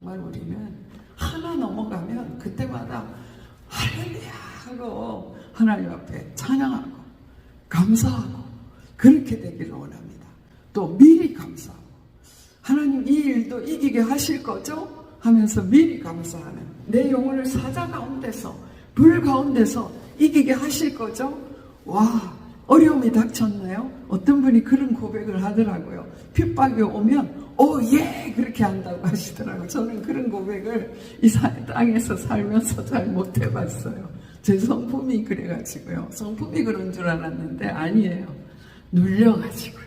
정말 우리는 하나 넘어가면 그때마다 할렐루야 하고 하나님 앞에 찬양하고 감사하고 그렇게 되기를 원합니다. 또 미리 감사하고 하나님 이 일도 이기게 하실 거죠? 하면서 미리 감사하는, 내 영혼을 사자 가운데서 불 가운데서 이기게 하실 거죠? 와, 어려움이 닥쳤나요? 어떤 분이 그런 고백을 하더라고요. 핍박이 오면 예 그렇게 한다고 하시더라고요. 저는 그런 고백을 이 땅에서 살면서 잘 못 해봤어요. 제 성품이 그래가지고요. 성품이 그런 줄 알았는데 아니에요. 눌려가지고요.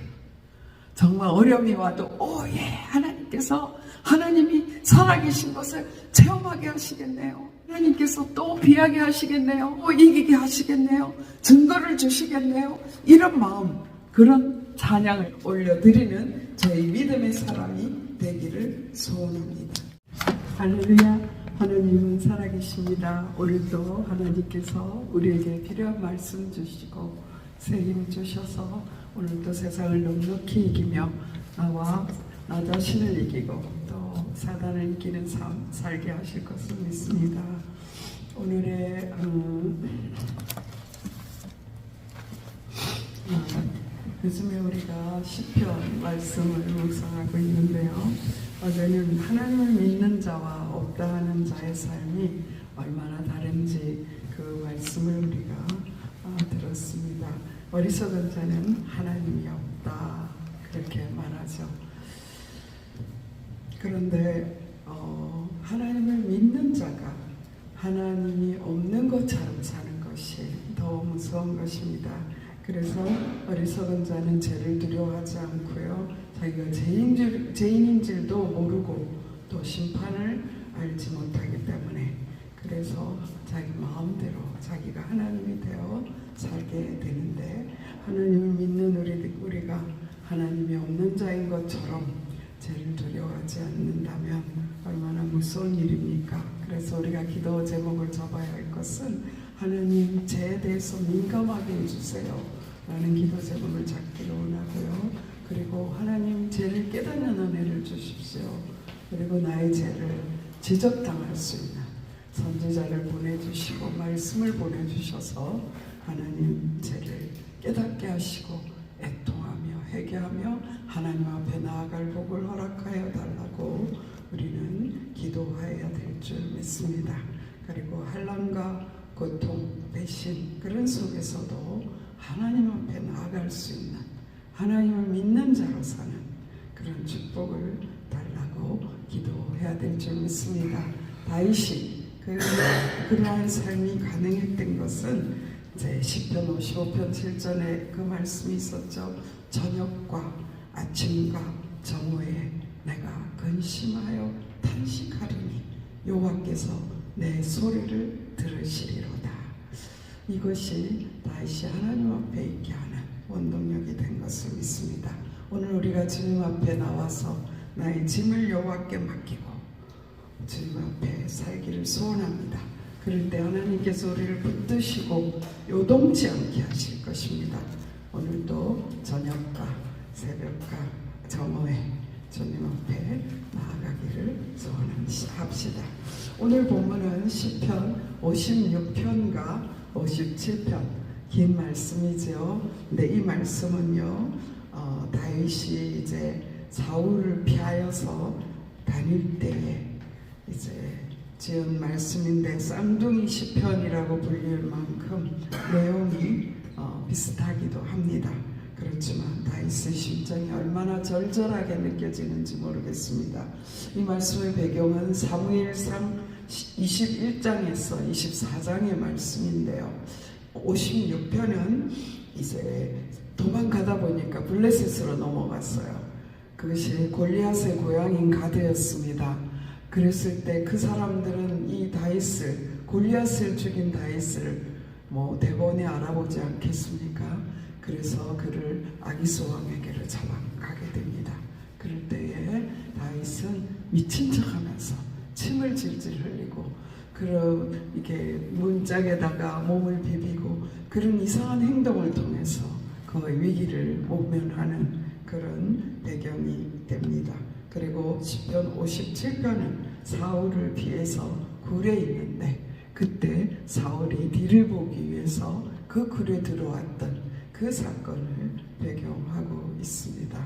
정말 어려움이 와도 예 하나님께서, 하나님이 살아계신 것을 체험하게 하시겠네요. 하나님께서 또 비하게 하시겠네요. 이기게 하시겠네요. 증거를 주시겠네요. 이런 마음, 그런 찬양을 올려드리는 저희 믿음의 사람이 되기를 소원합니다. 할렐루야. 하나님은 살아계십니다. 오늘도 하나님께서 우리에게 필요한 말씀 주시고 새 힘 주셔서 오늘도 세상을 넉넉히 이기며 나 자신을 이기고 또 사단을 이기는 삶 살게 하실 것을 믿습니다. 오늘의 요즘에 우리가 시편 말씀을 묵상하고 있는데요. 어제는 하나님을 믿는 자와 없다 하는 자의 삶이 얼마나 다른지 그 말씀을 우리가 들었습니다. 어리석은 자는 하나님이 없다 그렇게 말하죠. 그런데 하나님을 믿는 자가 하나님이 없는 것처럼 사는 것이 더 무서운 것입니다. 그래서 어리석은 자는 죄를 두려워하지 않고요, 자기가 죄인인 줄도 모르고 또 심판을 알지 못하기 때문에, 그래서 자기 마음대로 자기가 하나님이 되어 살게 되는데, 하나님을 믿는 우리가 하나님이 없는 자인 것처럼 죄를 두려워하지 않는다면 얼마나 무서운 일입니까? 그래서 우리가 기도 제목을 잡아야 할 것은 하나님 죄에 대해서 민감하게 해주세요 라는 기도 제목을 잡기를 원하고요. 그리고 하나님 죄를 깨닫는 은혜를 주십시오. 그리고 나의 죄를 지적당할 수 있는 선지자를 보내주시고 말씀을 보내주셔서 하나님 죄를 깨닫게 하시고 애통하며 회개하며 하나님 앞에 나아갈 복을 허락하여 달라고 우리는 기도해야 될 줄 믿습니다. 그리고 환난과 고통, 배신 그런 속에서도 하나님 앞에 나아갈 수 있는, 하나님을 믿는 자로 사는 그런 축복을 달라고 기도해야 될 줄 믿습니다. 다윗이 그러한 삶이 가능했던 것은 이제 시편 55편 7절에 그 말씀이 있었죠. 저녁과 아침과 정오에 내가 근심하여 탄식하리니 여호와께서 내 소리를 들으시리로다. 이것이 다윗이 하나님 앞에 있게 하는 원동력이 된 것을 믿습니다. 오늘 우리가 주님 앞에 나와서 나의 짐을 여호와께 맡기고 주님 앞에 살기를 소원합니다. 그럴 때 하나님께서 우리를 붙드시고 요동치 않게 하실 것입니다. 오늘도 저녁과 새벽과 정오에 주님 앞에 나아가기를 소원합시다. 오늘 본문은 시편 56편과 57편 긴 말씀이죠. 근데 이 말씀은요, 다윗이 이제 사울을 피하여서 다닐 때에 이제 지은 말씀인데 쌍둥이 시편이라고 불릴 만큼 내용이 비슷하기도 합니다. 그렇지만 다윗의 심정이 얼마나 절절하게 느껴지는지 모르겠습니다. 이 말씀의 배경은 사무엘상 21장에서 24장의 말씀인데요. 56편은 이제 도망가다 보니까 블레셋으로 넘어갔어요. 그것이 골리앗의 고향인 가드였습니다. 그랬을 때 그 사람들은 이 다윗을, 골리앗을 죽인 다윗을 대번에 알아보지 않겠습니까? 그래서 그를 아기스 왕에게로 잡아가게 됩니다. 그럴 때에 다윗은 미친 척하면서 침을 질질 흘리고 이렇게 문짝에다가 몸을 비비고 그런 이상한 행동을 통해서 그 위기를 모면하는 그런 배경이 됩니다. 그리고 시편 57편은 사울을 피해서 굴에 있는데 그때 사울이 뒤를 보기 위해서 그 굴에 들어왔던 그 사건을 배경하고 있습니다.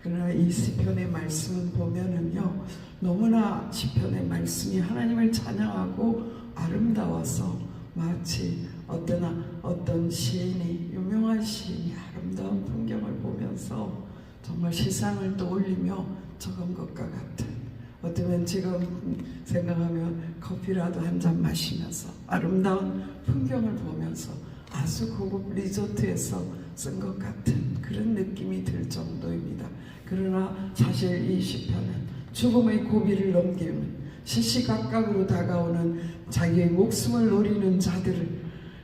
그러나 이 시편의 말씀은 보면은요, 너무나 시편의 말씀이 하나님을 찬양하고 아름다워서 마치 어떤 시인이, 유명한 시인이 아름다운 풍경을 보면서 정말 세상을 떠올리며 적은 것과 같은, 어쩌면 지금 생각하면 커피라도 한 잔 마시면서 아름다운 풍경을 보면서 아주 고급 리조트에서 쓴 것 같은 그런 느낌이 들 정도입니다. 그러나 사실 이 시편은 죽음의 고비를 넘기는 시시각각으로 다가오는 자기의 목숨을 노리는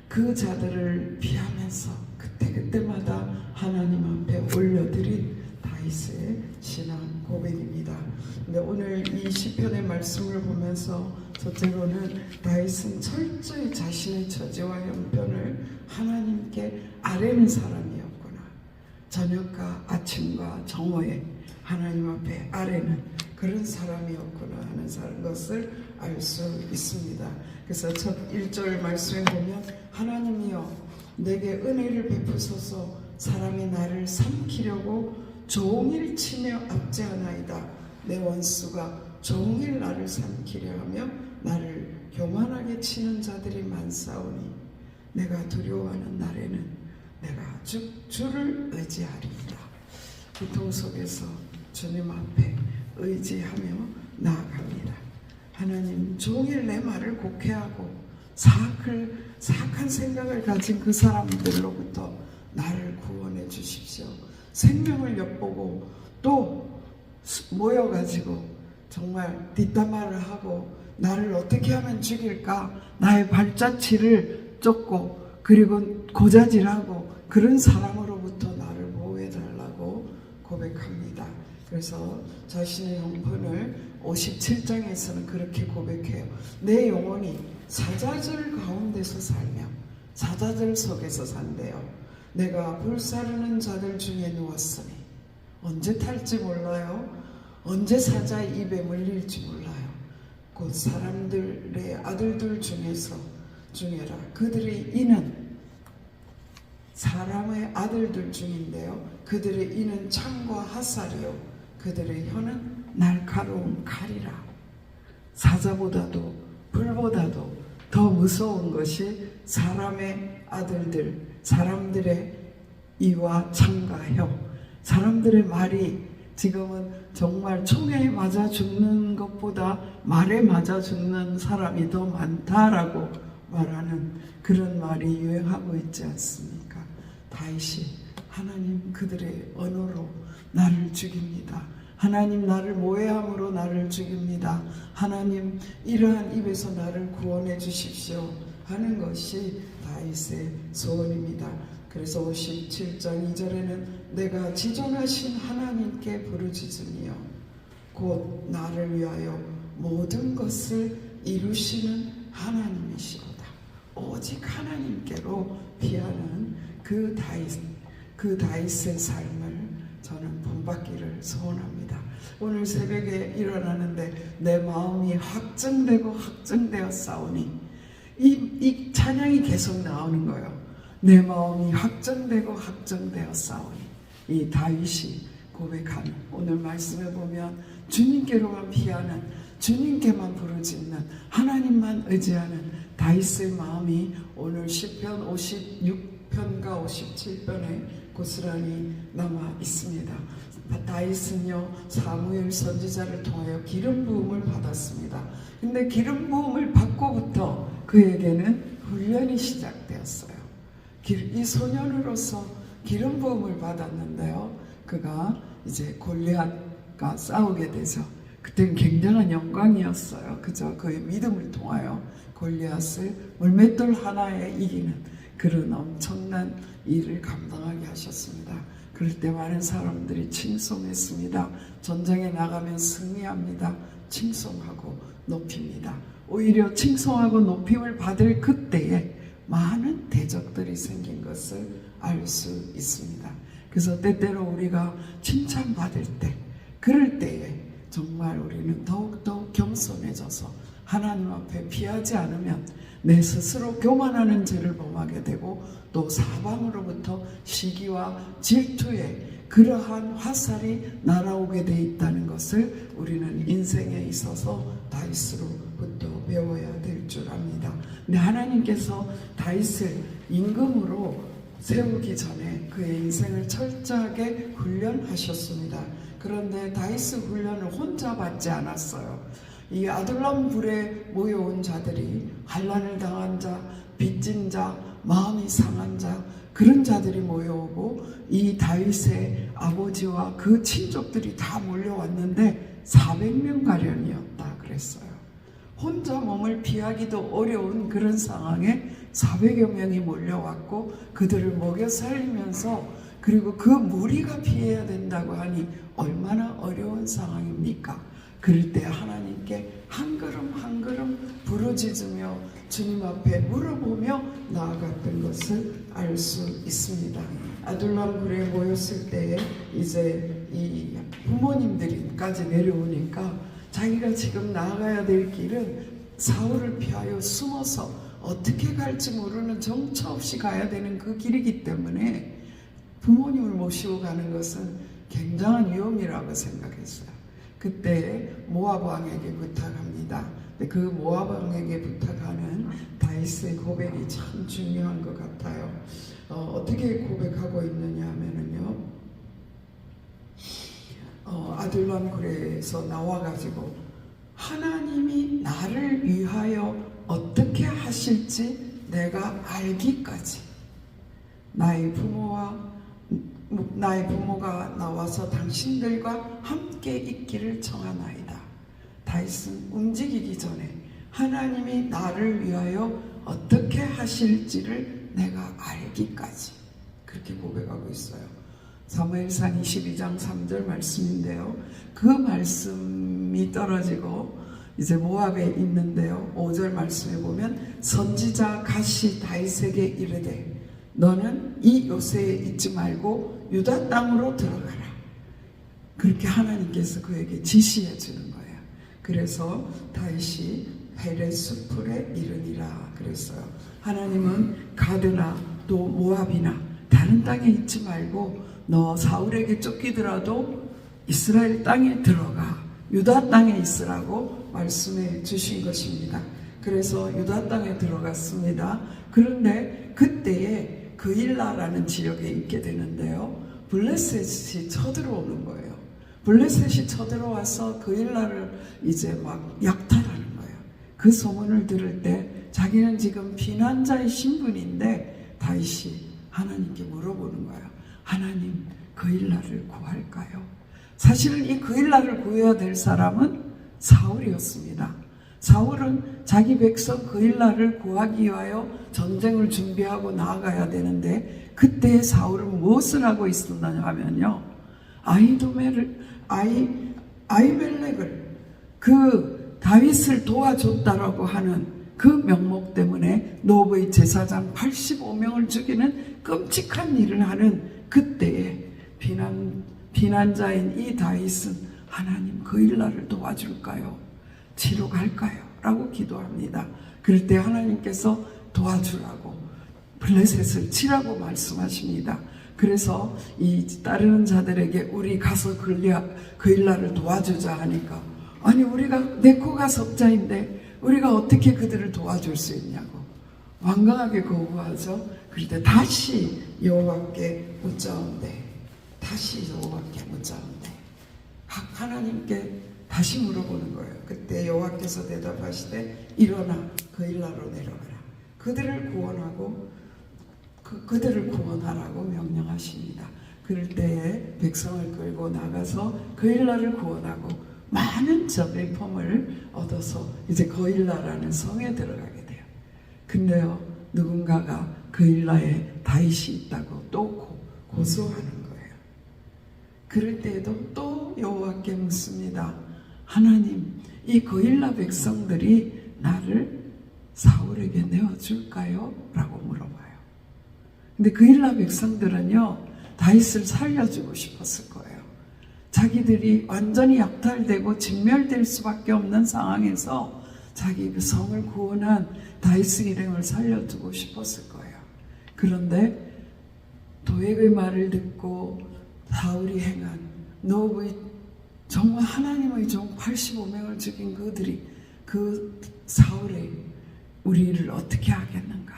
그 자들을 피하면서 그때그때마다 하나님 앞에 올려드린 다윗의 신앙 고백입니다. 근데 오늘 이 시편의 말씀을 보면서 첫째로는 다윗은 철저히 자신의 처지와 형편을 하나님께 아뢰는 사람이었구나. 저녁과 아침과 정오에 하나님 앞에 아뢰는 그런 사람이었구나 하는 것을 알 수 있습니다. 그래서 첫 1절 말씀에 보면 하나님이여 내게 은혜를 베푸소서 사람이 나를 삼키려고 종일 치며 압제하나이다. 내 원수가 종일 나를 삼키려 하며 나를 교만하게 치는 자들이 많사오니 내가 두려워하는 날에는 내가 주를 의지하리이다. 고통 속에서 주님 앞에 의지하며 나아갑니다. 하나님, 종일 내 말을 곡해하고 사악한 생각을 가진 그 사람들로부터 나를 구원해 주십시오. 생명을 엿보고 또 모여가지고 정말 뒷담화를 하고 나를 어떻게 하면 죽일까, 나의 발자취를 쫓고 그리고 고자질하고 그런 사람으로부터 나를 보호해달라고 고백합니다. 그래서 자신의 형편을 57장에서는 그렇게 고백해요. 내 영혼이 사자들 가운데서 살며 사자들 속에서 산대요. 내가 불사르는 자들 중에 누웠으니 언제 탈지 몰라요. 언제 사자의 입에 물릴지 몰라요. 곧 사람들의 아들들 중에라. 그들의 이는 사람의 아들들 중인데요. 그들의 이는 창과 화살이요 그들의 혀는 날카로운 칼이라. 사자보다도 불보다도 더 무서운 것이 사람의 아들들, 사람들의 이와 창과 혀, 사람들의 말이 지금은 정말 총에 맞아 죽는 것보다 말에 맞아 죽는 사람이 더 많다라고 말하는 그런 말이 유행하고 있지 않습니까? 다윗이 하나님 그들의 언어로 나를 죽입니다. 하나님 나를 모해함으로 나를 죽입니다. 하나님 이러한 입에서 나를 구원해 주십시오 하는 것이 다윗의 소원입니다. 그래서 57장 2절에는 내가 지존하신 하나님께 부르짖으며 곧 나를 위하여 모든 것을 이루시는 하나님이시로다. 오직 하나님께로 피하는 그 다윗의 삶을 저는 본받기를 소원합니다. 오늘 새벽에 일어나는데 내 마음이 확정되어 싸우니 이 찬양이 계속 나오는 거예요. 내 마음이 확정되어 싸우니, 이 다윗이 고백하는 오늘 말씀에 보면 주님께로만 피하는, 주님께만 부르짖는, 하나님만 의지하는 다윗의 마음이 오늘 시편 56편과 57편에 고스란히 남아 있습니다. 다윗은요 사무엘 선지자를 통하여 기름 부음을 받았습니다. 근데 기름 부음을 받고부터 그에게는 훈련이 시작되었어요. 이 소년으로서 기름 부음을 받았는데요, 그가 이제 골리앗과 싸우게 되죠. 그때는 굉장한 영광이었어요. 그저 그의 믿음을 통하여 골리앗을 물맷돌 하나에 이기는 그런 엄청난 일을 감당하게 하셨습니다. 그럴 때 많은 사람들이 칭송했습니다. 전쟁에 나가면 승리합니다. 칭송하고 높입니다. 오히려 칭송하고 높임을 받을 그때에 많은 대적들이 생긴 것을 알 수 있습니다. 그래서 때때로 우리가 칭찬받을 때, 그럴 때에 정말 우리는 더욱더 겸손해져서 하나님 앞에 피하지 않으면 내 스스로 교만하는 죄를 범하게 되고 또 사방으로부터 시기와 질투에 그러한 화살이 날아오게 돼 있다는 것을 우리는 인생에 있어서 다윗으로부터 배워야 될 줄 압니다. 근데 하나님께서 다윗을 임금으로 세우기 전에 그의 인생을 철저하게 훈련하셨습니다. 그런데 다윗의 훈련을 혼자 받지 않았어요. 이 아둘람 굴에 모여온 자들이 환난을 당한 자, 빚진 자, 마음이 상한 자, 그런 자들이 모여오고 이 다윗의 아버지와 그 친족들이 다 몰려왔는데 400명 가량이었다 그랬어요. 혼자 몸을 피하기도 어려운 그런 상황에 400여 명이 몰려왔고 그들을 먹여 살리면서 그리고 그 무리가 피해야 된다고 하니 얼마나 어려운 상황입니까? 그럴 때 하나님께 한 걸음 한 걸음 부르짖으며 주님 앞에 물어보며 나아갔던 것을 알 수 있습니다. 아둘람 굴에 모였을 때에 이제 이 부모님들이까지 내려오니까 자기가 지금 나아가야 될 길은 사울을 피하여 숨어서 어떻게 갈지 모르는 정처 없이 가야 되는 그 길이기 때문에 부모님을 모시고 가는 것은 굉장한 위험이라고 생각했어요. 그때 모압 왕에게 부탁합니다. 그 모압 왕에게 부탁하는 다윗의 고백이 참 중요한 것 같아요. 어떻게 고백하고 있느냐 하면은요, 아둘람 굴에서 나와가지고 하나님이 나를 위하여 어떻게 하실지 내가 알기까지 나의 부모가 나와서 당신들과 함께 있기를 청하나이다. 다윗은 움직이기 전에 하나님이 나를 위하여 어떻게 하실지를 내가 알기까지 그렇게 고백하고 있어요. 사무엘상 22장 3절 말씀인데요. 그 말씀이 떨어지고 이제 모압에 있는데요. 5절 말씀에 보면 선지자 갓이 다윗에게 이르되 너는 이 요새에 있지 말고 유다 땅으로 들어가라. 그렇게 하나님께서 그에게 지시해 주는 거예요. 그래서 다윗이 헤레스 풀에 이르니라 그랬어요. 하나님은 가드나 또 모압이나 다른 땅에 있지 말고 너 사울에게 쫓기더라도 이스라엘 땅에 들어가 유다 땅에 있으라고 말씀해 주신 것입니다. 그래서 유다 땅에 들어갔습니다. 그런데 그때에 그일라라는 지역에 있게 되는데요. 블레셋이 쳐들어오는 거예요. 블레셋이 쳐들어와서 그일라를 이제 막 약탈하는 거예요. 그 소문을 들을 때 자기는 지금 피난자의 신분인데 다윗이 하나님께 물어보는 거예요. 하나님, 그일라를 구할까요? 사실은 이 그일라를 구해야 될 사람은 사울이었습니다. 사울은 자기 백성 그일라를 구하기 위하여 전쟁을 준비하고 나아가야 되는데 그때 사울은 무엇을 하고 있었느냐 하면요. 아이멜렉을 그 다윗을 도와줬다라고 하는 그 명목 때문에 노브의 제사장 85명을 죽이는 끔찍한 일을 하는 그때에 피난자인 이 다윗은 하나님 그일라를 도와줄까요? 치러 갈까요? 라고 기도합니다. 그럴 때 하나님께서 도와주라고 블레셋을 치라고 말씀하십니다. 그래서 이 따르는 자들에게 우리 가서 그일라를 도와주자 하니까 아니 우리가 네코가 석자인데 우리가 어떻게 그들을 도와줄 수 있냐고 완강하게 거부하죠. 그럴 때 다시 여호와께 묻자온대 하나님께 다시 물어보는 거예요. 그때 여호와께서 대답하시되 일어나 그일라로 내려가라. 그들을 구원하라고 명령하십니다. 그럴 때에 백성을 끌고 나가서 그일라를 구원하고 많은 전리품을 얻어서 이제 그일라라는 성에 들어가게 돼요. 근데요, 누군가가 그일라에 다윗이 있다고 또 고소하는 거예요. 그럴 때에도 또 여호와께 묻습니다. 하나님, 이 그일라 백성들이 나를 사울에게 내어줄까요? 라고 물어봐요. 근데 그일라 백성들은요, 다윗을 살려주고 싶었을 거예요. 자기들이 완전히 약탈되고 진멸될 수밖에 없는 상황에서 자기 그 성을 구원한 다윗 이름을 살려두고 싶었을 거예요. 그런데 도액의 말을 듣고 사울이 행한 노브의 정말 하나님의 종 85명을 죽인 그들이 그 사울의 우리를 어떻게 하겠는가,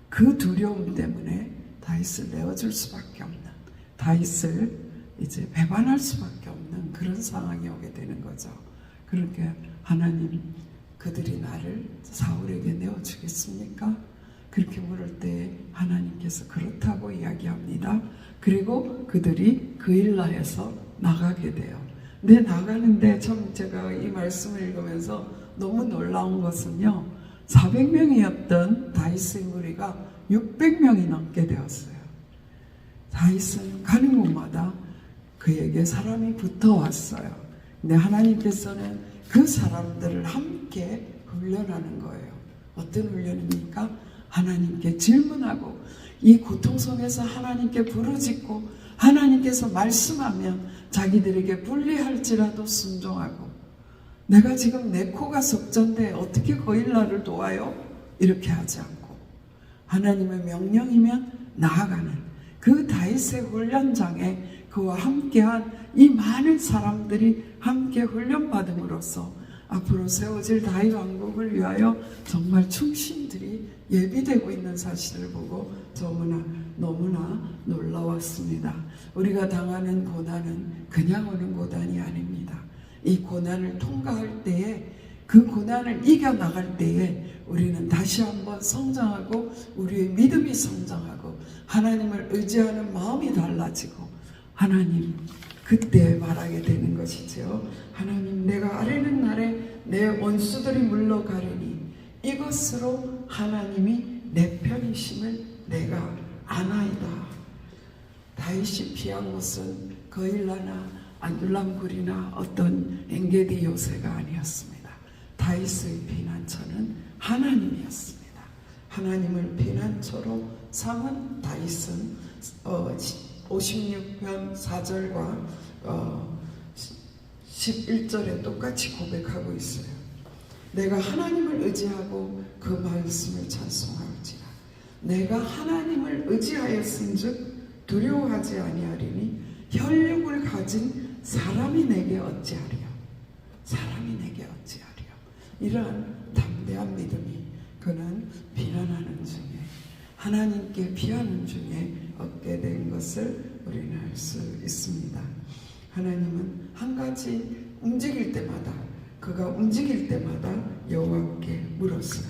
그 두려움 때문에 다윗을 내어줄 수밖에 없는, 다윗을 이제 배반할 수밖에 없는 그런 상황이 오게 되는 거죠. 그렇게 하나님, 그들이 나를 사울에게 내어주겠습니까? 그렇게 물을 때 하나님께서 그렇다고 이야기합니다. 그리고 그들이 그일라에서 나가게 돼요. 근데 나가는데 참 제가 이 말씀을 읽으면서 너무 놀라운 것은요, 400명이었던 다윗의 무리가 600명이 넘게 되었어요. 다윗은 가는 곳마다 그에게 사람이 붙어왔어요. 근데 하나님께서는 그 사람들을 함께 훈련하는 거예요. 어떤 훈련입니까? 하나님께 질문하고, 이 고통 속에서 하나님께 부르짖고 하나님께서 말씀하면 자기들에게 불리할지라도 순종하고, 내가 지금 내 코가 석잔데 어떻게 거일라를 도와요? 이렇게 하지 않고 하나님의 명령이면 나아가는 그 다윗의 훈련장에 그와 함께한 이 많은 사람들이 함께 훈련받음으로써 앞으로 세워질 다윗 왕국을 위하여 정말 충신들이 예비되고 있는 사실을 보고 너무나 놀라웠습니다. 우리가 당하는 고난은 그냥 오는 고난이 아닙니다. 이 고난을 통과할 때에, 그 고난을 이겨나갈 때에 우리는 다시 한번 성장하고 우리의 믿음이 성장하고 하나님을 의지하는 마음이 달라지고, 하나님 그때 말하게 되는 것이죠. 하나님, 내가 아뢰는 날에 내 원수들이 물러가리니 이것으로 하나님이 내 편이심을 내가 아나이다. 다윗이 피한 곳은 거일라나 아둘람굴이나 어떤 엔게디 요새가 아니었습니다. 다윗의 피난처는 하나님이었습니다. 하나님을 피난처로 삼은 다윗은 56편 4절과 11절에 똑같이 고백하고 있어요. 내가 하나님을 의지하고 그 말씀을 찬송할지라. 내가 하나님을 의지하였은즉 두려워하지 아니하리니 혈육을 가진 사람이 내게 어찌하리요. 사람이 내게 어찌하리요. 이러한 담대한 믿음이 그는 비난하는 중에, 하나님께 피하는 중에 얻게 된 것을 우리는 알 수 있습니다. 하나님은 한 가지 움직일 때마다, 그가 움직일 때마다 여호와께 물었어요.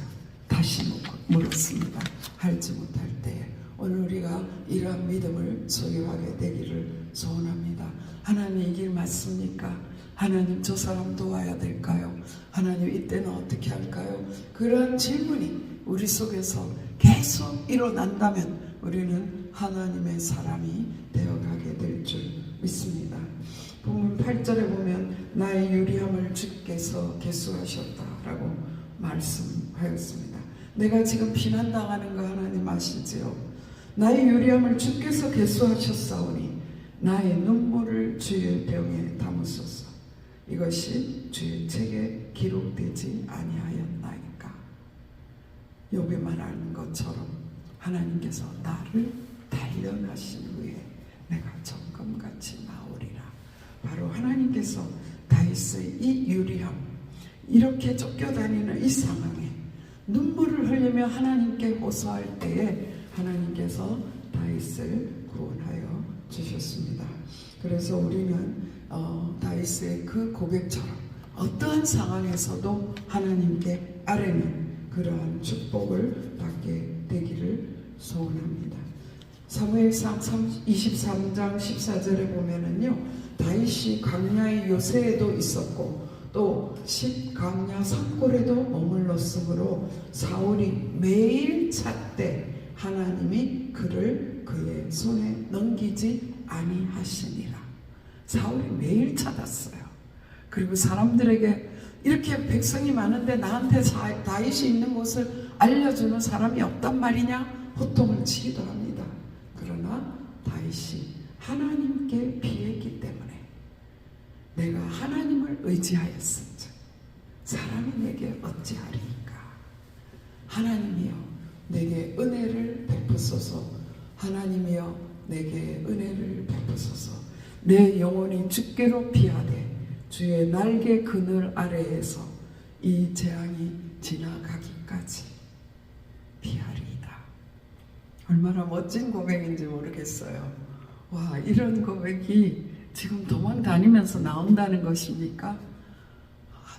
다시 물었습니다. 알지 못할 때에. 오늘 우리가 이러한 믿음을 소유하게 되기를 소원합니다. 하나님, 이 길 맞습니까? 하나님, 저 사람 도와야 될까요? 하나님, 이때는 어떻게 할까요? 그런 질문이 우리 속에서 계속 일어난다면 우리는 하나님의 사람이 되어가게 될 줄 믿습니다. 본문 8절에 보면 나의 유리함을 주께서 계수하셨다라고 말씀하였습니다. 내가 지금 비난당하는 거 하나님 아시지요? 나의 유리함을 주께서 계수하셨사오니 나의 눈물을 주의 병에 담으소서. 이것이 주의 책에 기록되지 아니하였나이까. 욥이 말하는 것처럼 하나님께서 나를 단련하신 후에 내가 정금같이 나오리라. 바로 하나님께서 다윗의 이 유리함, 이렇게 쫓겨다니는 이 상황에 눈물을 흘리며 하나님께 호소할 때에 하나님께서 다윗을 구원하여 주셨습니다. 그래서 우리는 다윗의 그 고백처럼 어떠한 상황에서도 하나님께 아뢰는 그러한 축복을 받게 되기를 소원합니다. 사무엘상 23장 14절에 보면은요, 다윗이 광야의 요새에도 있었고 또 광야 산골에도 머물렀으므로 사울이 매일 찾되 하나님이 그를 그의 손에 넘기지 아니하시니라. 사울이 매일 찾았어요. 그리고 사람들에게 이렇게 백성이 많은데 나한테 다윗이 있는 곳을 알려주는 사람이 없단 말이냐? 호통을 치기도 합니다. 그러나 다윗이 하나님께 피했기 때문에 내가 하나님을 의지하였은즉 사람이 내게 어찌하리이까. 하나님이여 내게 은혜를 베푸소서. 하나님이여 내게 은혜를 베푸소서. 내 영혼이 주께로 피하되 주의 날개 그늘 아래에서 이 재앙이 지나가기까지 피하리이다. 얼마나 멋진 고백인지 모르겠어요. 와, 이런 고백이 지금 도망 다니면서 나온다는 것입니까?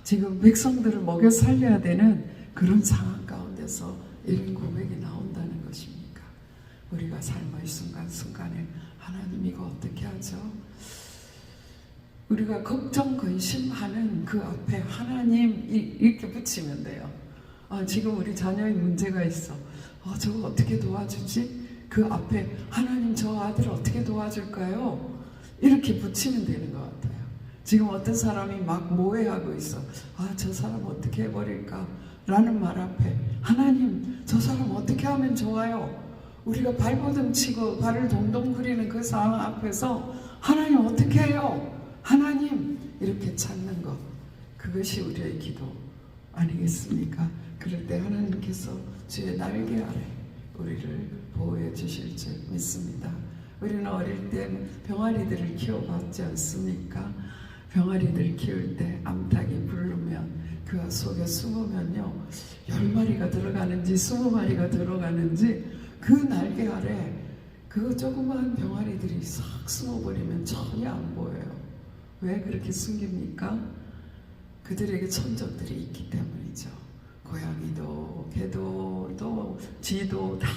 지금 백성들을 먹여 살려야 되는 그런 상황 가운데서 이런 고백이 나온다는 것입니까? 우리가 삶의 순간순간에 하나님 이거 어떻게 하죠? 우리가 걱정, 근심하는 그 앞에 하나님 이렇게 붙이면 돼요. 지금 우리 자녀의 문제가 있어. 저거 어떻게 도와주지? 그 앞에 하나님 저 아들 어떻게 도와줄까요? 이렇게 붙이면 되는 것 같아요. 지금 어떤 사람이 막 모해하고 있어. 저 사람 어떻게 해버릴까? 라는 말 앞에 하나님 저 사람 어떻게 하면 좋아요? 우리가 발버둥 치고 발을 동동 구리는 그 상황 앞에서 하나님 어떻게 해요? 하나님 이렇게 찾는 것, 그것이 우리의 기도 아니겠습니까? 그럴 때 하나님께서 주의 날개 아래 우리를 보호해 주실 줄 믿습니다. 우리는 어릴 때 병아리들을 키워봤지 않습니까? 병아리들 키울 때 암탉이 부르면 그 속에 숨으면요 10마리가 들어가는지 20마리가 들어가는지 그 날개 아래 그 조그마한 병아리들이 싹 숨어버리면 전혀 안 보여요. 왜 그렇게 숨깁니까? 그들에게 천적들이 있기 때문이죠. 고양이도 개도 또 쥐도 다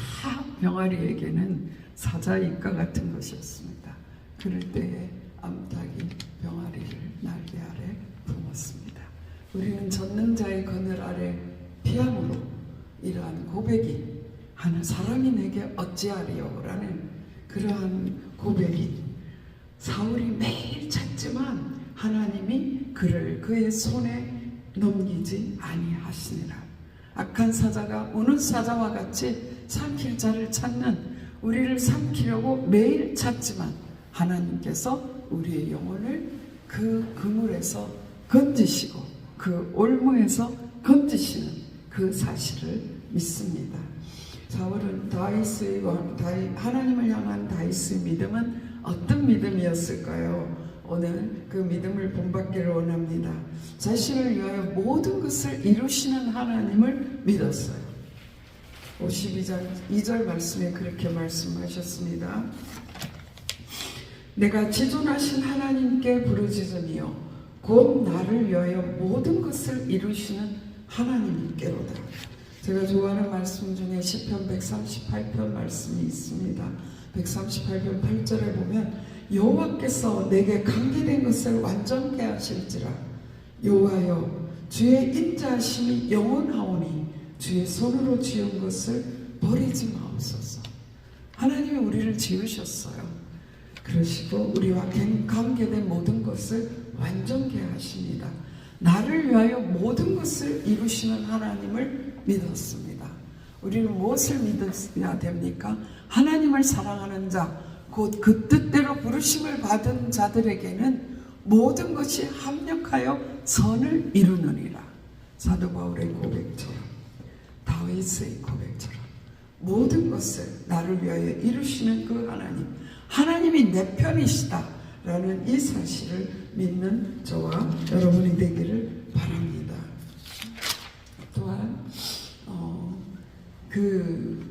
병아리에게는 사자입과 같은 것이었습니다. 그럴 때에 암탉이 병아리를 날개 아래 품었습니다. 우리는 전능자의 그늘 아래 피함으로 이러한 고백이 하는 사람이 내게 어찌하리요 라는 그러한 고백이 사울이 매일 찾지만 하나님이 그를 그의 손에 넘기지 아니하시니라. 악한 사자가 우는 사자와 같이 삼킬 자를 찾는 우리를 삼키려고 매일 찾지만 하나님께서 우리의 영혼을 그 그물에서 건지시고 그 올무에서 건지시는 그 사실을 믿습니다. 사울은 하나님을 향한 다윗의 믿음은 어떤 믿음이었을까요? 오늘 그 믿음을 본받기를 원합니다. 자신을 위하여 모든 것을 이루시는 하나님을 믿었어요. 52장 2절 말씀에 그렇게 말씀하셨습니다. 내가 지존하신 하나님께 부르짖으며 곧 나를 위하여 모든 것을 이루시는 하나님께로다. 제가 좋아하는 말씀 중에 시편 138편 말씀이 있습니다. 138편 8절에 보면 여호와께서 내게 관계된 것을 완전케 하실지라. 여호와여 주의 인자하심이 영원하오니 주의 손으로 지은 것을 버리지 마옵소서. 하나님이 우리를 지으셨어요. 그러시고 우리와 관계된 모든 것을 완전케 하십니다. 나를 위하여 모든 것을 이루시는 하나님을 믿었습니다. 우리는 무엇을 믿어야 됩니까? 하나님을 사랑하는 자, 곧 그 뜻대로 부르심을 받은 자들에게는 모든 것이 합력하여 선을 이루느니라. 사도 바울의 고백처럼, 다윗의 고백처럼 모든 것을 나를 위하여 이루시는 그 하나님, 하나님이 내 편이시다라는 이 사실을 믿는 저와 여러분이 되기를 바랍니다. 또한 그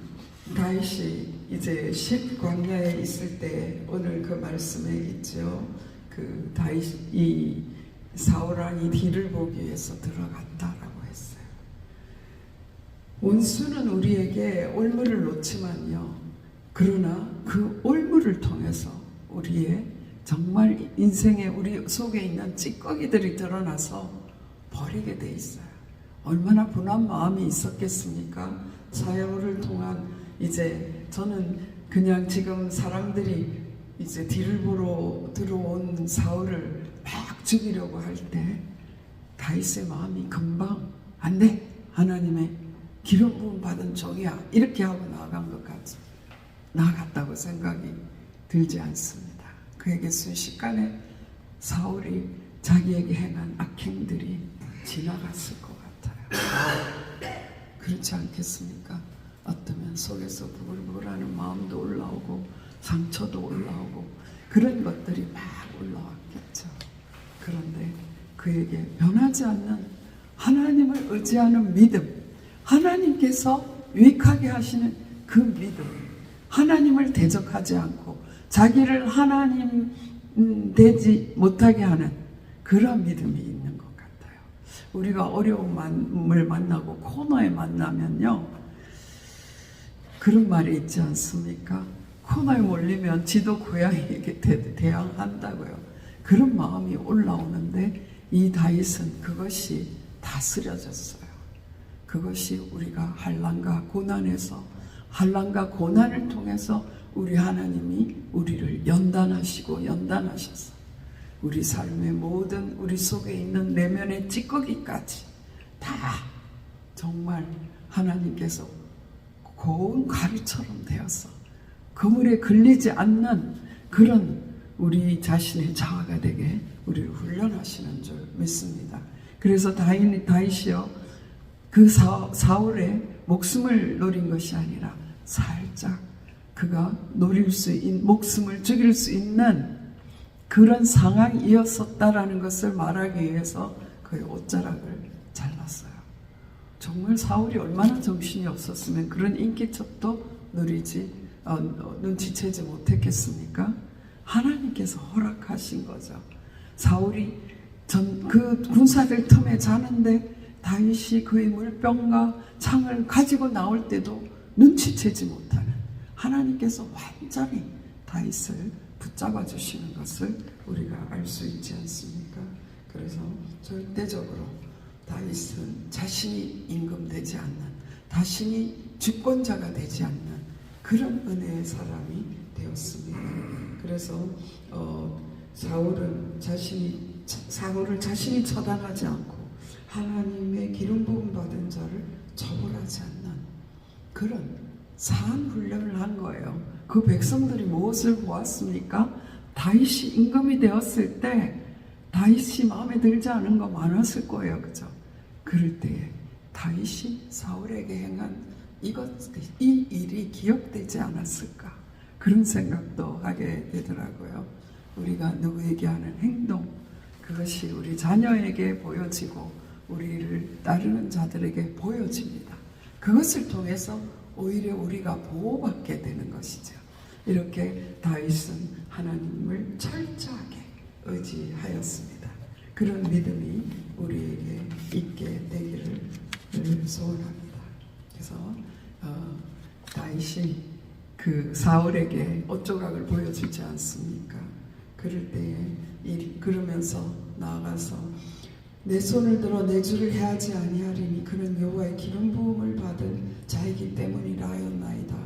다윗이 이제 10광야에 있을 때 오늘 그 말씀에 있죠. 그 다윗이 사울 왕이 뒤를 보기 위해서 들어갔다라고 했어요. 원수는 우리에게 올무를 놓지만요. 그러나 그 올무를 통해서 우리의 정말 인생에 우리 속에 있는 찌꺼기들이 드러나서 버리게 돼 있어요. 얼마나 분한 마음이 있었겠습니까? 사울을 통한 이제 저는 그냥 지금 사람들이 이제 뒤를 보러 들어온 사울을 막 죽이려고 할 때 다윗의 마음이 금방 안 돼, 하나님의 기름 부음 받은 종이야, 이렇게 하고 나아간 것 같죠. 나아갔다고 생각이 들지 않습니다. 그에게 순식간에 사울이 자기에게 행한 악행들이 지나갔을 것 같아요. 그렇지 않겠습니까? 어쩌면 속에서 부글부글하는 마음도 올라오고 상처도 올라오고 그런 것들이 막 올라왔겠죠. 그런데 그에게 변하지 않는 하나님을 의지하는 믿음, 하나님께서 유익하게 하시는 그 믿음, 하나님을 대적하지 않고 자기를 하나님 되지 못하게 하는 그런 믿음이 있는 것 같아요. 우리가 어려움을 만나고 코너에 만나면요, 그런 말이 있지 않습니까? 코너에 몰리면 지도 고양이에게 대항한다고요. 그런 마음이 올라오는데 이 다윗은 그것이 다스려졌어요. 그것이 우리가 환난과 고난에서, 환난과 고난을 통해서 우리 하나님이 우리를 연단하시고 연단하셔서 우리 삶의 모든 우리 속에 있는 내면의 찌꺼기까지 다 정말 하나님께서 고운 가루처럼 되어서 그물에 걸리지 않는 그런 우리 자신의 자아가 되게 우리를 훈련하시는 줄 믿습니다. 그래서 다윗이요, 그 사울의 목숨을 노린 것이 아니라 살짝 그가 목숨을 죽일 수 있는 그런 상황이었었다라는 것을 말하기 위해서 그의 옷자락을 잘랐어요. 정말 사울이 얼마나 정신이 없었으면 그런 인기척도 눈치채지 못했겠습니까? 하나님께서 허락하신 거죠. 사울이 그 군사들 틈에 자는데 다윗이 그의 물병과 창을 가지고 나올 때도 눈치채지 못하는 하나님께서 완전히 다윗을 붙잡아 주시는 것을 우리가 알 수 있지 않습니까? 그래서 절대적으로 다윗은 자신이 임금되지 않는, 자신이 주권자가 되지 않는 그런 은혜의 사람이 되었습니다. 그래서 사울을 자신이 처단하지 않고 하나님의 기름 부음 받은 자를 처벌하지 않는 그런 사한 훈련을 한 거예요. 그 백성들이 무엇을 보았습니까? 다윗이 임금이 되었을 때 다윗이 마음에 들지 않은 거 많았을 거예요. 그죠? 그럴 때에 다윗이 사울에게 행한 이 일이 기억되지 않았을까? 그런 생각도 하게 되더라고요. 우리가 누구에게 하는 행동, 그것이 우리 자녀에게 보여지고 우리를 따르는 자들에게 보여집니다. 그것을 통해서 오히려 우리가 보호받게 되는 것이죠. 이렇게 다윗은 하나님을 철저하게 의지하였습니다. 그런 믿음이 우리에게 있게 되기를 소원합니다. 그래서 다윗이 그 사울에게 옷조각을 보여주지 않습니까? 그럴 때에 그러면서 나아가서 내 손을 들어 내 주를 해하지 아니하리니 그는 여호와의 기름 부음을 받은 자이기 때문이라 하였나이다.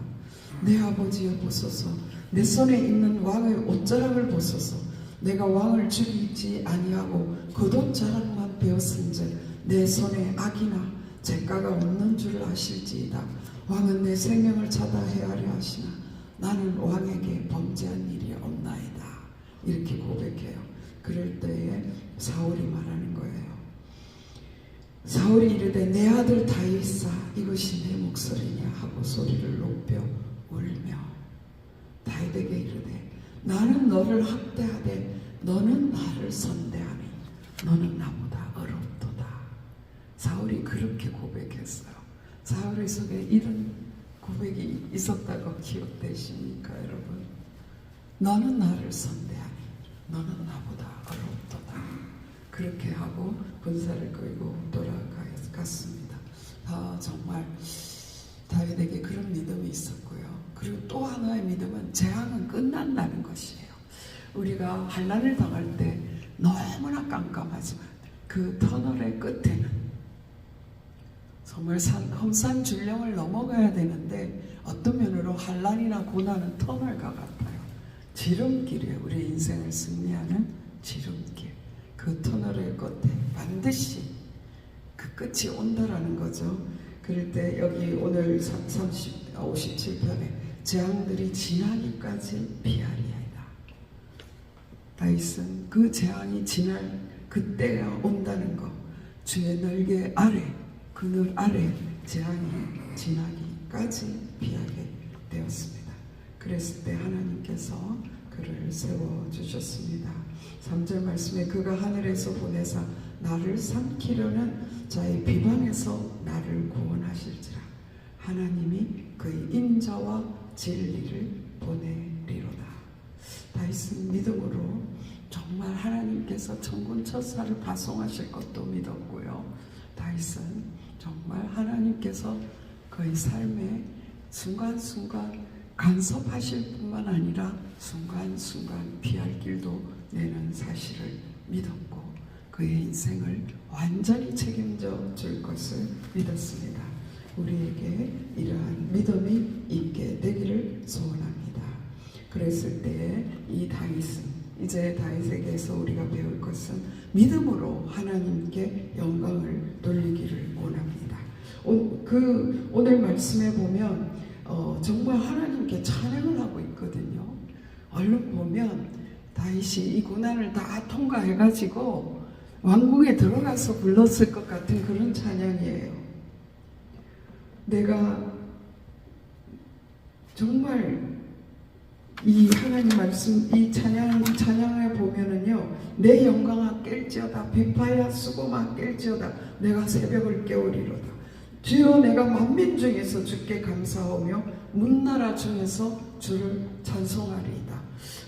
내 아버지여 보소서, 내 손에 있는 왕의 옷자락을 보소서. 내가 왕을 죽이지 아니하고 겉옷 자락만 베었은즉 내 손에 악이나 죄가가 없는 줄 아실지이다. 왕은 내 생명을 찾아 헤아려 하시나 나는 왕에게 범죄한 일이 없나이다. 이렇게 고백해요. 그럴 때에 사울이 말하는 거예요. 사울이 이르되 내 아들 다윗아 이것이 내 목소리냐 하고 소리를 높여 울며 다윗에게 이르되 나는 너를 학대하되 너는 나를 선대하니 너는 나보다 어렵도다. 사울이 그렇게 고백했어요. 사울의 속에 이런 고백이 있었다고 기억되십니까, 여러분? 너는 나를 선대하니 너는 나보다 어렵도다. 그렇게 하고 군사를 끌고 돌아갔습니다. 정말 다윗에게 그런 믿음이 있었고요. 그리고 또 하나의 믿음은 재앙은 끝난다는 것이에요. 우리가 환난을 당할 때 너무나 깜깜하지만 그 터널의 끝에는 정말 험산 줄령을 넘어가야 되는데 어떤 면으로 환난이나 고난은 터널과 같아요. 지름길에 우리 인생을 승리하는 지름길. 그 터널의 끝에 반드시 그 끝이 온다라는 거죠. 그럴 때 여기 오늘 57편에 재앙들이 지나기까지 피하리이다. 다윗은 그 재앙이 지날 그때가 온다는 것. 주의 날개 아래, 그늘 아래 재앙이 지나기까지 피하게 되었습니다. 그랬을 때 하나님께서 그를 세워주셨습니다. 3절 말씀에 그가 하늘에서 보내사 나를 삼키려는 자의 비방에서 나를 구원하실지라. 하나님이 그의 인자와 진리를 보내리로다. 다윗은 믿음으로 정말 하나님께서 천군 천사를 파송하실 것도 믿었고요. 다윗은 정말 하나님께서 그의 삶에 순간순간 간섭하실 뿐만 아니라 순간순간 피할 길도 내는 사실을 믿었고 그의 인생을 완전히 책임져 줄 것을 믿었습니다. 우리에게 이러한 믿음이 있게 되기를 소원합니다. 그랬을 때 이 다윗은 이제 다윗에게서 우리가 배울 것은 믿음으로 하나님께 영광을 돌리기를 원합니다. 오늘 말씀에 보면 정말 하나님께 찬양을 하고 있거든요. 얼른 보면 다윗이 이 고난을 다 통과해가지고 왕궁에 들어가서 불렀을 것 같은 그런 찬양이에요. 내가 정말 이 하나님 말씀, 이 찬양을 보면은요, 내 영광아 깰지어다, 비파야 수고마 깰지어다, 내가 새벽을 깨우리로다. 주여 내가 만민 중에서 주께 감사하며 문나라 중에서 주를 찬송하리이다.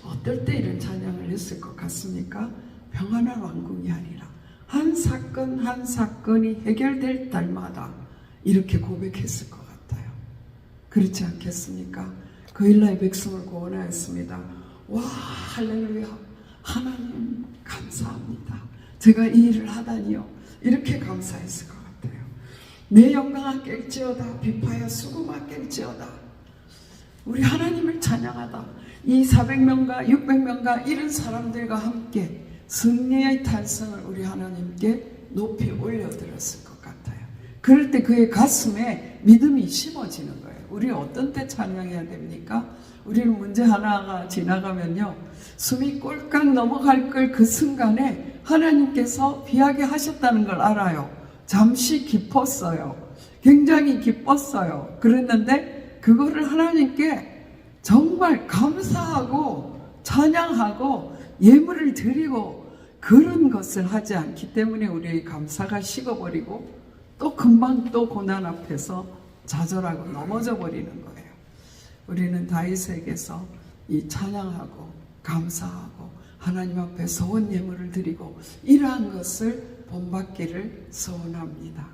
어떨 때 이런 찬양을 했을 것 같습니까? 평안한 왕궁이 아니라 한 사건 한 사건이 해결될 때마다 이렇게 고백했을 것 같아요. 그렇지 않겠습니까? 그 일나의 백성을 구원하였습니다. 와 할렐루야, 하나님 감사합니다. 제가 이 일을 하다니요, 이렇게 감사했을 것 같아요. 내 영광아 깰지어다, 비파야 수고마 깰지어다. 우리 하나님을 찬양하다 이 400명과 600명과 이런 사람들과 함께 승리의 탄성을 우리 하나님께 높이 올려드렸을 것 같아요. 그럴 때 그의 가슴에 믿음이 심어지는 거예요. 우리 어떤 때 찬양해야 됩니까? 우리는 문제 하나가 지나가면요, 숨이 꼴깍 넘어갈 걸 그 순간에 하나님께서 비하게 하셨다는 걸 알아요. 잠시 기뻤어요. 굉장히 기뻤어요. 그랬는데 그거를 하나님께 정말 감사하고 찬양하고 예물을 드리고 그런 것을 하지 않기 때문에 우리의 감사가 식어버리고 또 금방 또 고난 앞에서 좌절하고 넘어져 버리는 거예요. 우리는 다윗에게서 이 찬양하고 감사하고 하나님 앞에 소원 예물을 드리고 이러한 것을 본받기를 소원합니다.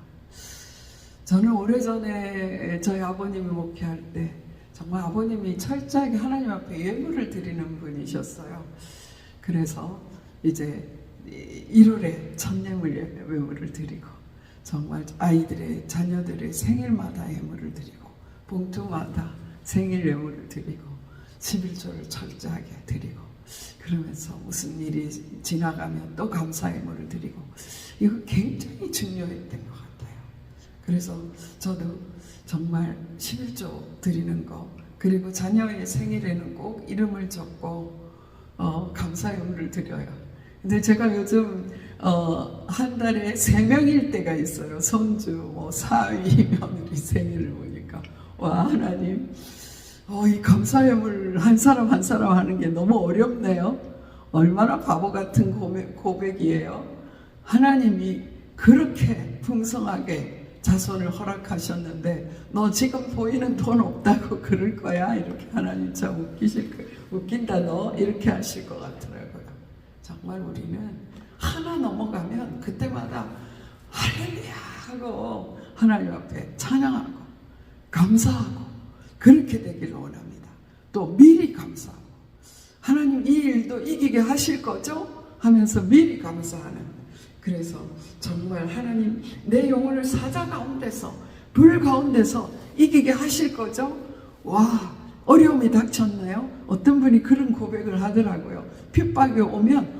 저는 오래전에 저희 아버님이 목회할 때 정말 아버님이 철저하게 하나님 앞에 예물을 드리는 분이셨어요. 그래서 이제 1월에 천예물을 드리고 정말 아이들의 자녀들의 생일마다 예물을 드리고 봉투마다 생일 예물을 드리고 11조를 철저하게 드리고 그러면서 무슨 일이 지나가면 또 감사 예물을 드리고 이거 굉장히 중요했던 것 같아요. 그래서 저도 정말 11조 드리는 거 그리고 자녀의 생일에는 꼭 이름을 적고 감사 예물을 드려요. 근데 제가 요즘 한 달에 3명일 때가 있어요. 손주, 사위, 며느리 생일을 보니까 와 하나님, 이 감사예물 한 사람 한 사람 하는 게 너무 어렵네요. 얼마나 바보 같은 고백이에요. 하나님이 그렇게 풍성하게 자손을 허락하셨는데 너 지금 보이는 돈 없다고 그럴 거야? 이렇게 하나님 참 웃긴다 너 이렇게 하실 것 같더라고요. 정말 우리는 하나 넘어가면 그때마다 할렐루야 하고 하나님 앞에 찬양하고 감사하고 그렇게 되기를 원합니다. 또 미리 감사하고 하나님 이 일도 이기게 하실 거죠? 하면서 미리 감사하는. 그래서 정말 하나님 내 영혼을 사자 가운데서 불 가운데서 이기게 하실 거죠? 와 어려움이 닥쳤나요? 어떤 분이 그런 고백을 하더라고요. 핍박이 오면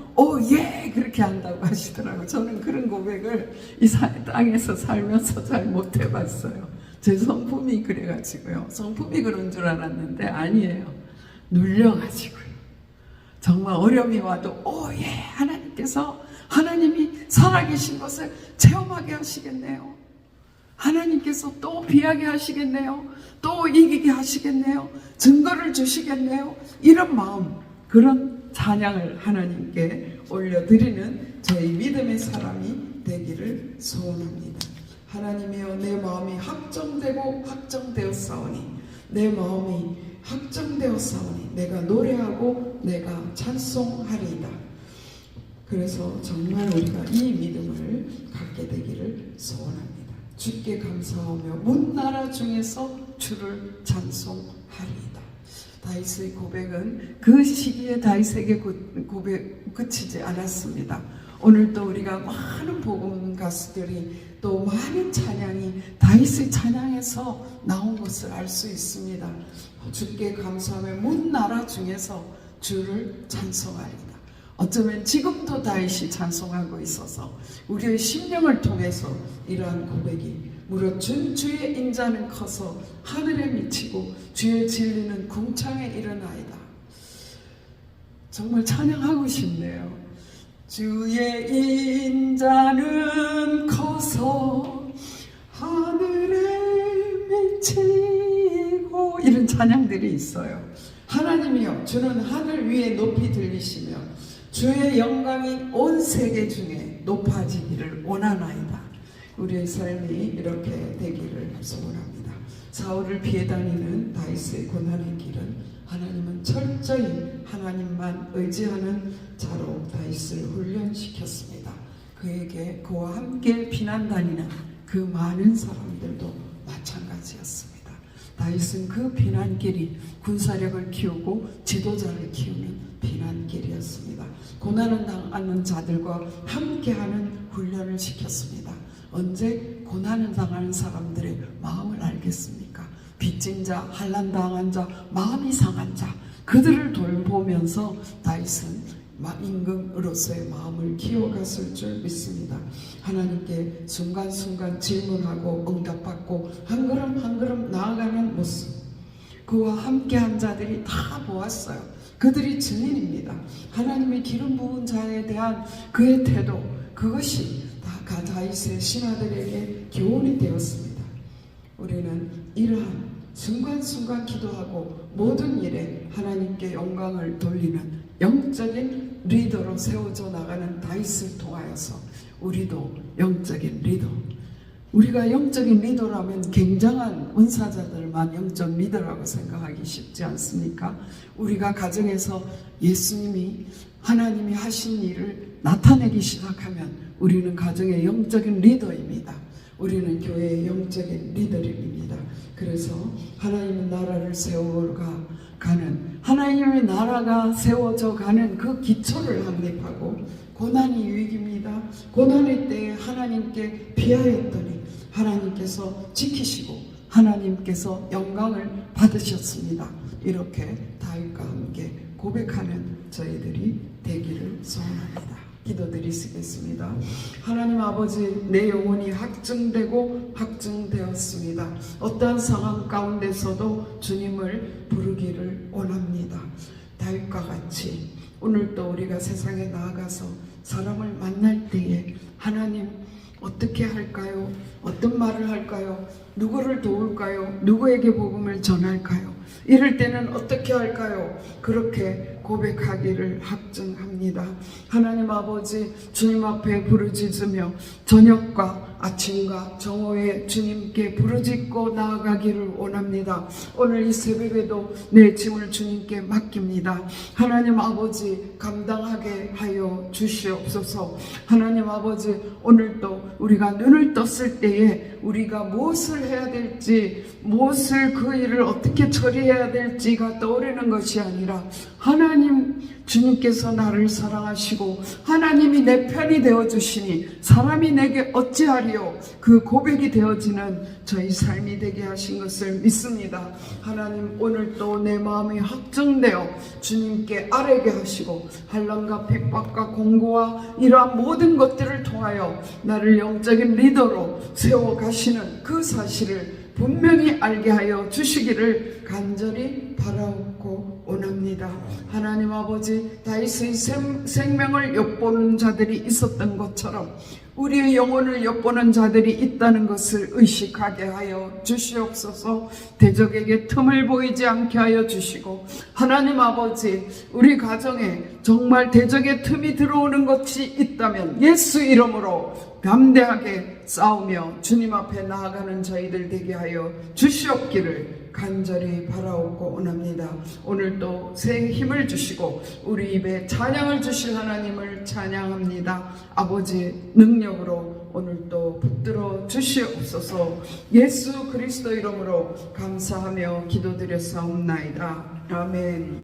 예 그렇게 한다고 하시더라고요. 저는 그런 고백을 이 땅에서 살면서 잘 못 해봤어요. 제 성품이 그래가지고요. 성품이 그런 줄 알았는데 아니에요. 눌려가지고요. 정말 어려움이 와도 예 하나님께서 하나님이 살아계신 것을 체험하게 하시겠네요. 하나님께서 또 비하게 하시겠네요. 또 이기게 하시겠네요. 증거를 주시겠네요. 이런 마음, 그런 찬양을 하나님께 올려드리는 저희 믿음의 사람이 되기를 소원합니다. 하나님이여, 내 마음이 확정되고 확정되었사오니, 내 마음이 확정되었사오니 내가 노래하고 내가 찬송하리이다. 그래서 정말 우리가 이 믿음을 갖게 되기를 소원합니다. 주께 감사하며 문 나라 중에서 주를 찬송하리이다. 다윗의 고백은 그 시기에 다윗에게 고백 그치지 않았습니다. 오늘도 우리가 많은 복음 가수들이 또 많은 찬양이 다윗의 찬양에서 나온 것을 알 수 있습니다. 주께 감사하며 문 나라 중에서 주를 찬송하리이다. 어쩌면 지금도 다윗이 찬송하고 있어서 우리의 심령을 통해서 이러한 고백이 무릇 주의 인자는 커서 하늘에 미치고 주의 진리는 궁창에 이르나이다. 정말 찬양하고 싶네요. 주의 인자는 커서 하늘에 미치고, 이런 찬양들이 있어요. 하나님이여, 주는 하늘 위에 높이 들리시며 주의 영광이 온 세계 중에 높아지기를 원하나이다. 우리의 삶이 이렇게 되기를 소원합니다. 사울을 피해 다니는 다윗의 고난의 길은 하나님은 철저히 하나님만 의지하는 자로 다윗을 훈련시켰습니다. 그와 함께 피난 다니는 그 많은 사람들도 마찬가지였습니다. 다윗은 그 피난길이 군사력을 키우고 지도자를 키우는 피난길이었습니다. 고난을 당하는 자들과 함께하는 훈련을 시켰습니다. 언제 고난을 당하는 사람들의 마음을 알겠습니까? 빚진 자, 환난당한 자, 마음이 상한 자, 그들을 돌보면서 다윗은 임금으로서의 마음을 키워갔을 줄 믿습니다. 하나님께 순간순간 질문하고 응답받고 한 걸음 한 걸음 나아가는 모습, 그와 함께한 자들이 다 보았어요. 그들이 증인입니다. 하나님의 기름 부은 자에 대한 그의 태도, 그것이 다 다윗의 신하들에게 교훈이 되었습니다. 우리는 이러한 순간순간 기도하고 모든 일에 하나님께 영광을 돌리는 영적인 리더로 세워져 나가는 다윗을 통하여서 우리도 영적인 리더, 우리가 영적인 리더라면 굉장한 은사자들만 영적 리더라고 생각하기 쉽지 않습니까? 우리가 가정에서 예수님이 하나님이 하신 일을 나타내기 시작하면 우리는 가정의 영적인 리더입니다. 우리는 교회의 영적인 리더입니다. 그래서 하나님의 나라를 세워가는, 하나님의 나라가 세워져 가는 그 기초를 확립하고, 고난이 유익입니다. 고난의 때에 하나님께 피하였더니 하나님께서 지키시고 하나님께서 영광을 받으셨습니다. 이렇게 다윗과 함께 고백하는 저희들이 되기를 소원합니다. 기도드리시겠습니다. 하나님 아버지, 내 영혼이 확증되고 확증되었습니다. 어떠한 상황 가운데서도 주님을 부르기를 원합니다. 다윗과 같이 오늘도 우리가 세상에 나아가서 사람을 만날 때에 하나님 어떻게 할까요? 어떤 말을 할까요? 누구를 도울까요? 누구에게 복음을 전할까요? 이럴 때는 어떻게 할까요? 그렇게 고백하기를 확증합니다. 하나님 아버지, 주님 앞에 부르짖으며 저녁과 아침과 정오에 주님께 부르짖고 나아가기를 원합니다. 오늘 이 새벽에도 내 짐을 주님께 맡깁니다. 하나님 아버지, 감당하게 하여 주시옵소서. 하나님 아버지, 오늘도 우리가 눈을 떴을 때에 우리가 무엇을 해야 될지, 무엇을 그 일을 어떻게 처리해야 될지가 떠오르는 것이 아니라 하나님 주님께서 나를 사랑하시고 하나님이 내 편이 되어주시니 사람이 내게 어찌하리요, 그 고백이 되어지는 저희 삶이 되게 하신 것을 믿습니다. 하나님, 오늘도 내 마음이 확정되어 주님께 아뢰게 하시고 환난과 핍박과 공고와 이러한 모든 것들을 통하여 나를 영적인 리더로 세워가시는 그 사실을 분명히 알게 하여 주시기를 간절히 바라옵고 원합니다. 하나님 아버지, 다윗의 생명을 엿보는 자들이 있었던 것처럼 우리의 영혼을 엿보는 자들이 있다는 것을 의식하게 하여 주시옵소서. 대적에게 틈을 보이지 않게 하여 주시고, 하나님 아버지, 우리 가정에 정말 대적의 틈이 들어오는 것이 있다면 예수 이름으로 담대하게 싸우며 주님 앞에 나아가는 저희들 되게 하여 주시옵기를 간절히 바라옵고 원합니다. 오늘도 새 힘을 주시고 우리 입에 찬양을 주실 하나님을 찬양합니다. 아버지 능력으로 오늘도 붙들어 주시옵소서. 예수 그리스도 이름으로 감사하며 기도드렸사옵나이다. 아멘.